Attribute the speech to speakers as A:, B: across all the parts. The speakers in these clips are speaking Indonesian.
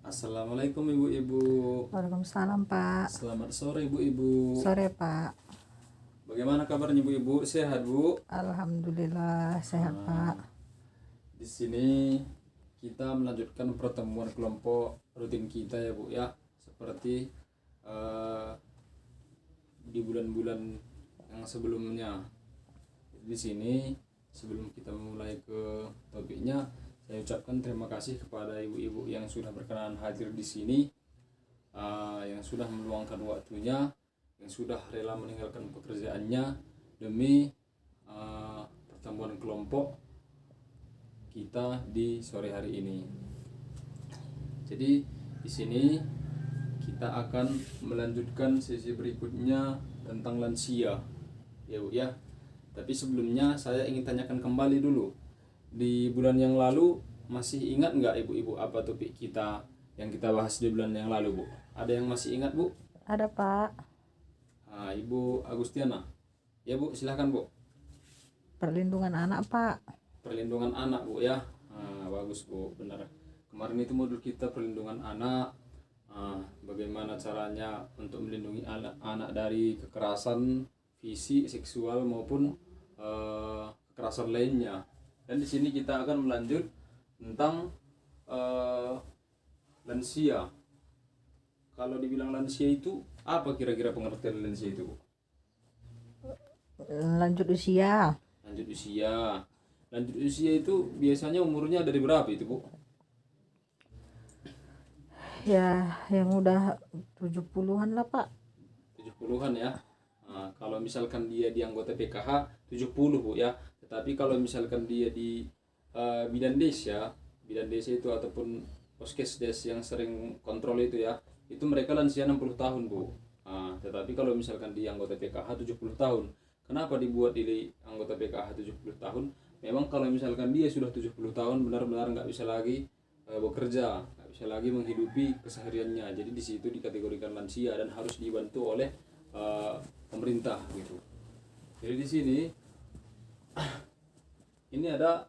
A: Assalamualaikum ibu-ibu.
B: Waalaikumsalam Pak.
A: Selamat sore ibu-ibu.
B: Sore Pak.
A: Bagaimana kabarnya ibu-ibu? Sehat bu?
B: Alhamdulillah sehat Pak.
A: Di sini kita melanjutkan pertemuan kelompok rutin kita ya bu ya. Seperti di bulan-bulan yang sebelumnya. Di sini sebelum kita memulai ke topiknya, saya ucapkan terima kasih kepada ibu-ibu yang sudah berkenan hadir di sini, yang sudah meluangkan waktunya, yang sudah rela meninggalkan pekerjaannya demi pertemuan kelompok kita di sore hari ini. Jadi di sini kita akan melanjutkan sesi berikutnya tentang lansia, ya bu ya. Tapi sebelumnya saya ingin tanyakan kembali dulu. Di bulan yang lalu masih ingat nggak ibu-ibu apa topik kita yang kita bahas di bulan yang lalu bu? Ada yang masih ingat bu?
B: Ada Pak.
A: Ibu Agustiana. Ya bu, silahkan bu.
B: Perlindungan anak Pak.
A: Perlindungan anak bu ya. Bagus bu, benar. Kemarin itu modul kita perlindungan anak. Bagaimana caranya untuk melindungi anak dari kekerasan fisik, seksual maupun kekerasan lainnya. Dan di sini kita akan melanjut tentang lansia. Kalau dibilang lansia itu apa kira-kira pengertian lansia itu, Bu?
B: Lanjut usia.
A: Lanjut usia. Lanjut usia itu biasanya umurnya dari berapa itu, Bu?
B: Ya, yang udah 70-an lah Pak.
A: 70-an ya. Kalau misalkan dia di anggota PKH 70 Bu ya. Tetapi kalau misalkan dia di bidan desa itu ataupun poskesdes yang sering kontrol itu ya, itu mereka lansia 60 tahun Bu. Tetapi kalau misalkan di anggota PKH 70 tahun. Kenapa dibuat di anggota PKH 70 tahun? Memang kalau misalkan dia sudah 70 tahun benar-benar nggak bisa lagi bekerja, nggak bisa lagi menghidupi kesehariannya. Jadi di situ dikategorikan lansia dan harus dibantu oleh pemerintah gitu. Jadi di sini ini ada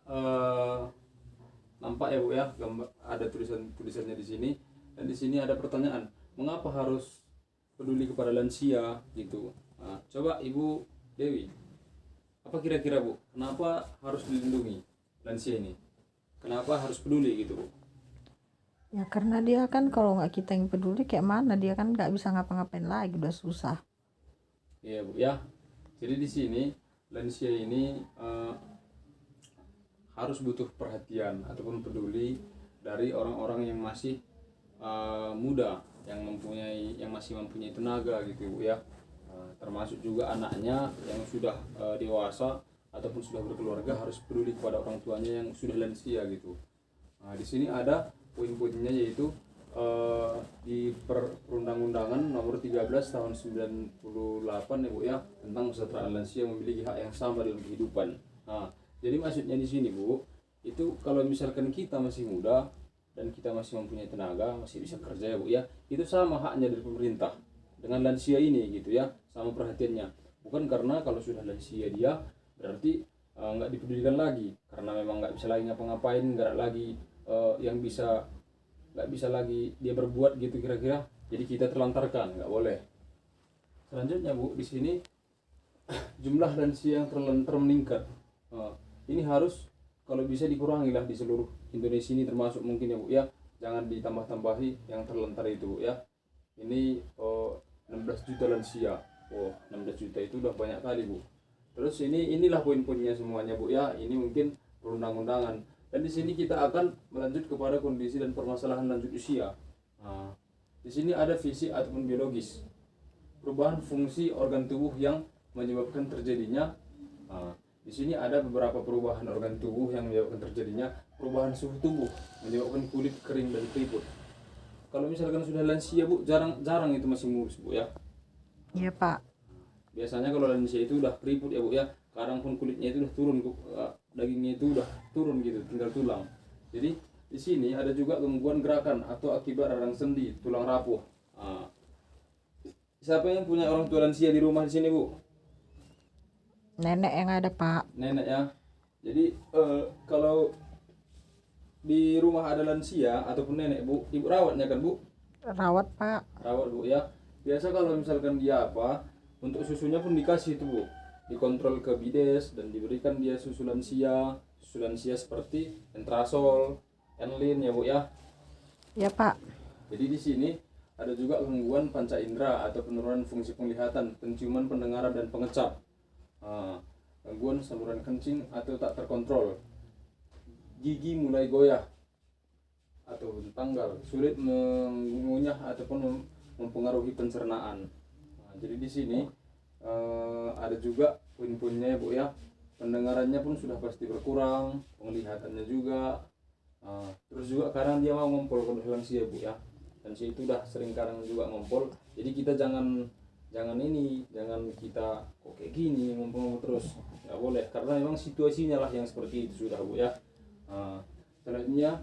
A: nampak ya Bu ya, gambar, ada tulisannya di sini, dan di sini ada pertanyaan, mengapa harus peduli kepada lansia gitu. Coba Ibu Dewi, apa kira-kira Bu, kenapa harus dilindungi lansia ini? Kenapa harus peduli gitu Bu?
B: Ya karena dia kan kalau nggak kita yang peduli kayak mana, dia kan nggak bisa ngapa-ngapain lagi, udah susah.
A: Iya Bu ya. Jadi di sini lansia ini harus butuh perhatian ataupun peduli dari orang-orang yang masih muda, yang masih mempunyai tenaga gitu Bu ya. Termasuk juga anaknya yang sudah dewasa ataupun sudah berkeluarga harus peduli kepada orang tuanya yang sudah lansia gitu. Di sini ada poin-poinnya, yaitu di perundang-undangan nomor 13 tahun 98 ya Bu ya, tentang kesejahteraan lansia memiliki hak yang sama dalam kehidupan. Jadi maksudnya di sini Bu, itu kalau misalkan kita masih muda dan kita masih mempunyai tenaga, masih bisa kerja ya Bu ya, itu sama haknya dari pemerintah dengan lansia ini gitu ya, sama perhatiannya. Bukan karena kalau sudah lansia dia berarti nggak dipedulikan lagi, karena memang nggak bisa lagi ngapa-ngapain, nggak lagi nggak bisa lagi dia berbuat gitu kira-kira. Jadi kita terlantarkan, nggak boleh. Selanjutnya Bu, di sini jumlah lansia yang terlantar meningkat. Ini harus kalau bisa dikurangi lah di seluruh Indonesia ini, termasuk mungkin ya Bu ya, jangan ditambah-tambahi yang terlantar itu Bu ya. Ini 16 juta lansia. 16 juta itu udah banyak kali Bu. Terus inilah poin-poinnya semuanya Bu ya. Ini mungkin perundang-undangan. Dan di sini kita akan melanjut kepada kondisi dan permasalahan lanjut usia. Di sini ada fisik ataupun biologis, perubahan fungsi organ tubuh yang menyebabkan terjadinya. Di sini ada beberapa perubahan organ tubuh yang menyebabkan terjadinya perubahan suhu tubuh, menyebabkan kulit kering dan keriput. Kalau misalkan sudah lansia Bu, jarang itu masih mulus Bu ya.
B: Iya Pak.
A: Biasanya kalau lansia itu udah keriput ya Bu ya. Kadang pun kulitnya itu udah turun, dagingnya itu udah turun gitu, tinggal tulang. Jadi di sini ada juga gangguan gerakan atau akibat radang sendi, tulang rapuh. Siapa yang punya orang tua lansia di rumah di sini Bu?
B: Nenek yang ada Pak.
A: Nenek ya. Jadi kalau di rumah ada lansia ataupun nenek bu, ibu rawatnya kan bu?
B: Rawat Pak.
A: Rawat bu ya. Biasa kalau misalkan dia apa, untuk susunya pun dikasih itu bu, dikontrol ke bides dan diberikan dia susu lansia seperti Entrasol, Enlin ya bu ya.
B: Ya Pak.
A: Jadi di sini ada juga gangguan panca indera atau penurunan fungsi penglihatan, penciuman, pendengaran dan pengecap. Gangguan saluran kencing atau tak terkontrol. Gigi mulai goyah atau tanggal, sulit mengunyah ataupun mempengaruhi pencernaan. Jadi di sini ada juga poin-poinnya ya bu ya. Pendengarannya pun sudah pasti berkurang, penglihatannya juga. Terus juga kadang dia mau ngompol kalau lansia bu ya. Dan itu udah sering kadang juga ngompol. Jadi kita jangan kita kok kayak gini ngomong terus, nggak boleh, karena memang situasinya lah yang seperti itu sudah bu ya. Selanjutnya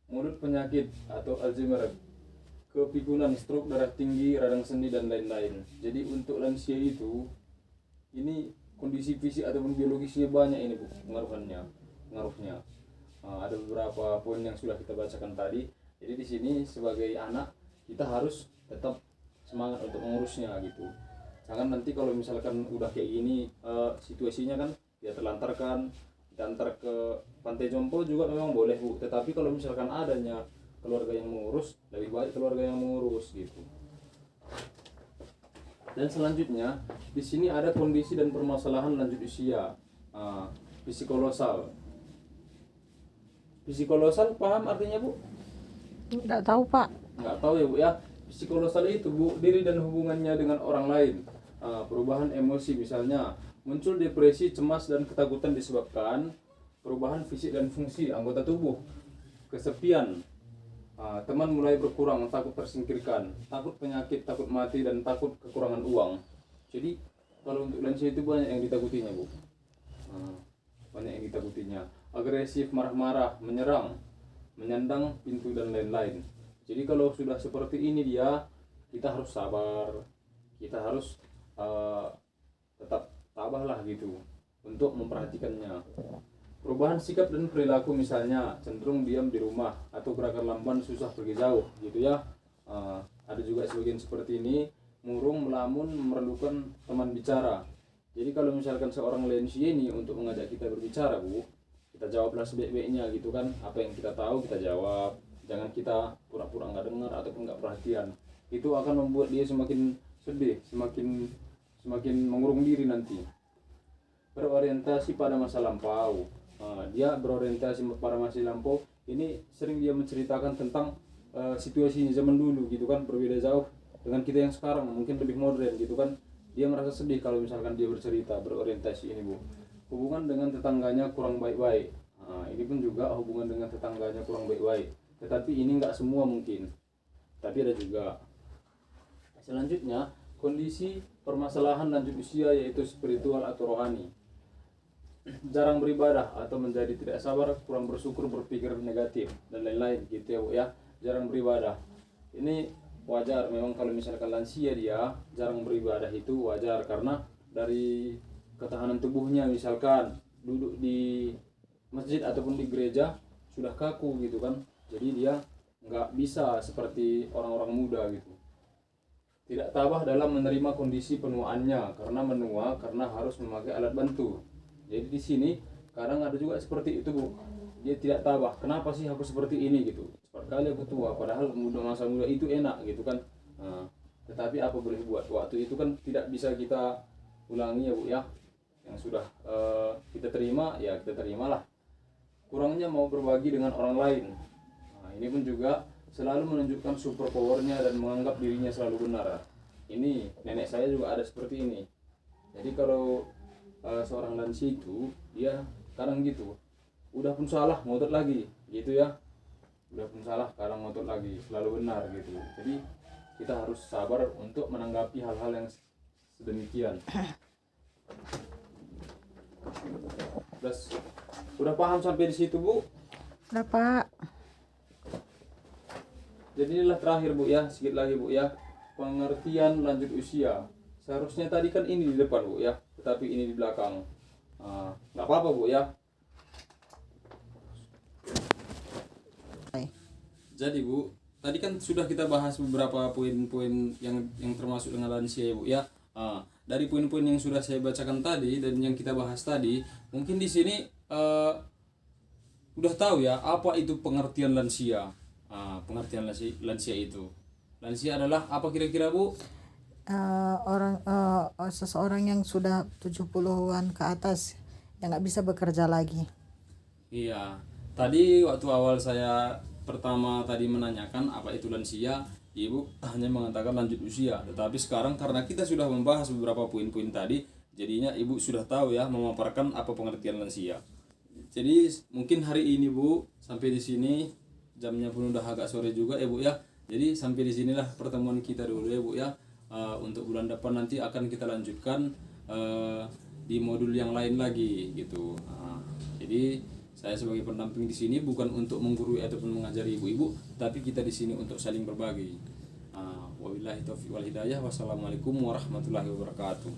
A: mulut penyakit atau Alzheimer, kepikunan, stroke, darah tinggi, radang sendi dan lain-lain. Jadi untuk lansia itu ini kondisi fisik ataupun biologisnya banyak ini bu pengaruhnya. Ada beberapa poin yang sudah kita bacakan tadi. Jadi di sini sebagai anak kita harus tetap semangat untuk mengurusnya gitu. Jangan nanti kalau misalkan udah kayak gini situasinya kan dia terlantarkan, diantar ke pantai jompo juga memang boleh bu. Tetapi kalau misalkan adanya keluarga yang mengurus, lebih baik keluarga yang mengurus gitu. Dan selanjutnya di sini ada kondisi dan permasalahan lanjut usia, psikolosal. Psikolosal paham artinya bu?
B: Nggak tahu Pak.
A: Nggak tahu ya bu ya. Psikolosal itu bu, diri dan hubungannya dengan orang lain. Perubahan emosi misalnya, muncul depresi, cemas dan ketakutan disebabkan perubahan fisik dan fungsi anggota tubuh, kesepian, teman mulai berkurang, takut tersingkirkan, takut penyakit, takut mati dan takut kekurangan uang. Jadi kalau untuk lansia itu banyak yang ditakutinya bu. Banyak yang ditakutinya. Agresif, marah-marah, menyerang, menyandang pintu dan lain-lain. Jadi kalau sudah seperti ini dia, kita harus sabar, kita harus tetap tabah lah gitu untuk memperhatikannya. Perubahan sikap dan perilaku misalnya cenderung diam di rumah atau gerakan lamban, susah pergi jauh gitu ya. Ada juga sebagian seperti ini, murung, melamun, memerlukan teman bicara. Jadi kalau misalkan seorang lansia ini untuk mengajak kita berbicara bu, kita jawablah sebaik-baiknya gitu kan. Apa yang kita tahu kita jawab, jangan kita pura-pura nggak dengar ataupun nggak perhatian. Itu akan membuat dia semakin sedih, semakin mengurung diri nanti. Berorientasi pada masa lampau. Dia berorientasi pada masa lampau. Ini sering dia menceritakan tentang situasi zaman dulu gitu kan, berbeda jauh dengan kita yang sekarang, mungkin lebih modern gitu kan. Dia merasa sedih kalau misalkan dia bercerita berorientasi ini bu. Hubungan dengan tetangganya kurang baik-baik. Ini pun juga hubungan dengan tetangganya kurang baik-baik. Tetapi ini nggak semua mungkin. Tapi ada juga. Selanjutnya, kondisi permasalahan lanjut usia yaitu spiritual atau rohani. Jarang beribadah atau menjadi tidak sabar, kurang bersyukur, berpikir negatif dan lain-lain gitu ya bu ya. Jarang beribadah. Ini wajar memang kalau misalkan lansia dia jarang beribadah itu wajar, karena dari ketahanan tubuhnya misalkan duduk di masjid ataupun di gereja sudah kaku gitu kan. Jadi dia nggak bisa seperti orang-orang muda gitu. Tidak tabah dalam menerima kondisi penuaannya karena menua karena harus memakai alat bantu. Jadi di sini kadang ada juga seperti itu bu. Dia tidak tabah. Kenapa sih aku seperti ini gitu? Cepat kali aku tua. Padahal masa muda itu enak gitu kan. Tetapi apa boleh buat? Waktu itu kan tidak bisa kita ulangi ya bu ya. Yang sudah kita terima ya kita terimalah. Kurangnya mau berbagi dengan orang lain. Ini pun juga selalu menunjukkan super powernya dan menganggap dirinya selalu benar. Ini nenek saya juga ada seperti ini. Jadi kalau seorang lansia itu dia kadang gitu, udah pun salah ngotot lagi gitu ya, udah pun salah kadang ngotot lagi, selalu benar gitu. Jadi kita harus sabar untuk menanggapi hal-hal yang sedemikian. Udah paham sampai di situ bu?
B: Udah Pak.
A: Jadi inilah terakhir bu ya, sedikit lagi bu ya, pengertian lanjut usia. Seharusnya tadi kan ini di depan bu ya, tetapi ini di belakang. Nggak apa-apa bu ya. Jadi Bu, tadi kan sudah kita bahas beberapa poin-poin yang termasuk dengan lansia ya Bu ya. Dari poin-poin yang sudah saya bacakan tadi dan yang kita bahas tadi, mungkin di sini udah tahu ya apa itu pengertian lansia. Pengertian lansia itu. Lansia adalah apa kira-kira Bu?
B: Seseorang yang sudah 70-an ke atas yang nggak bisa bekerja lagi.
A: Iya. Tadi waktu awal saya pertama tadi menanyakan apa itu lansia, Ibu hanya mengatakan lanjut usia. Tetapi sekarang karena kita sudah membahas beberapa poin-poin tadi, jadinya Ibu sudah tahu ya memaparkan apa pengertian lansia. Jadi mungkin hari ini Bu sampai di sini, jamnya pun udah agak sore juga ya Bu ya. Jadi sampai di sinilah pertemuan kita dulu ya Bu ya. Untuk bulan depan nanti akan kita lanjutkan di modul yang lain lagi gitu. Jadi saya sebagai pendamping di sini bukan untuk menggurui ataupun mengajari ibu-ibu, tapi kita di sini untuk saling berbagi. Wabillahi taufiq wal hidayah. Wassalamualaikum warahmatullahi wabarakatuh.